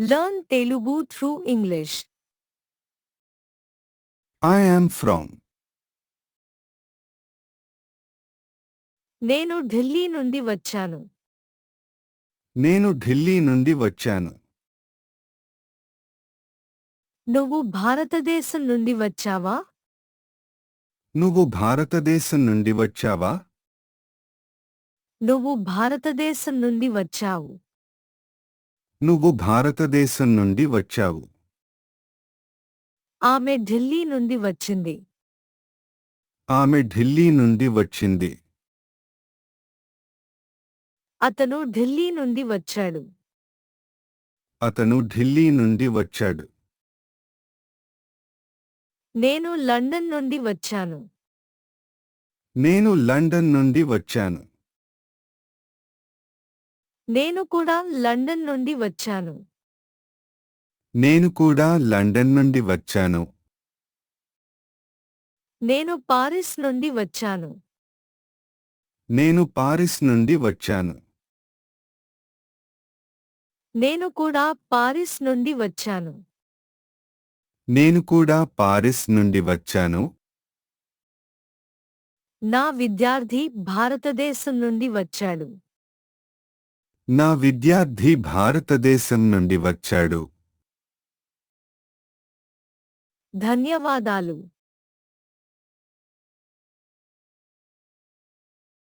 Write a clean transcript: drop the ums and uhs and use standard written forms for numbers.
Learn Telugu through English. I am from. నేను ఢిల్లీ నుండి వచ్చాను. నేను ఢిల్లీ నుండి వచ్చాను. నువ్వు భారతదేశం నుండి వచ్చావా? నువ్వు భారతదేశం నుండి వచ్చావా? నువ్వు భారతదేశం నుండి వచ్చావు. నువ్వు భారతదేశం నుండి వచ్చావు. ఆమె ఢిల్లీ నుండి వచ్చింది. ఆమె ఢిల్లీ నుండి వచ్చింది. అతను ఢిల్లీ నుండి వచ్చాడు. అతను ఢిల్లీ నుండి వచ్చాడు. నేను లండన్ నుండి వచ్చాను. నేను లండన్ నుండి వచ్చాను. నేను కూడా లండన్ నుండి వచ్చాను. నేను కూడా లండన్ నుండి వచ్చాను. నేను పారిస్ నుండి వచ్చాను. నేను పారిస్ నుండి వచ్చాను. నేను కూడా పారిస్ నుండి వచ్చాను. నేను కూడా పారిస్ నుండి వచ్చాను. నా విద్యార్థి భారతదేశం నుండి వచ్చాడు. నా విద్యార్థి భారతదేశం నుండి వచ్చాడు. ధన్యవాదాలు.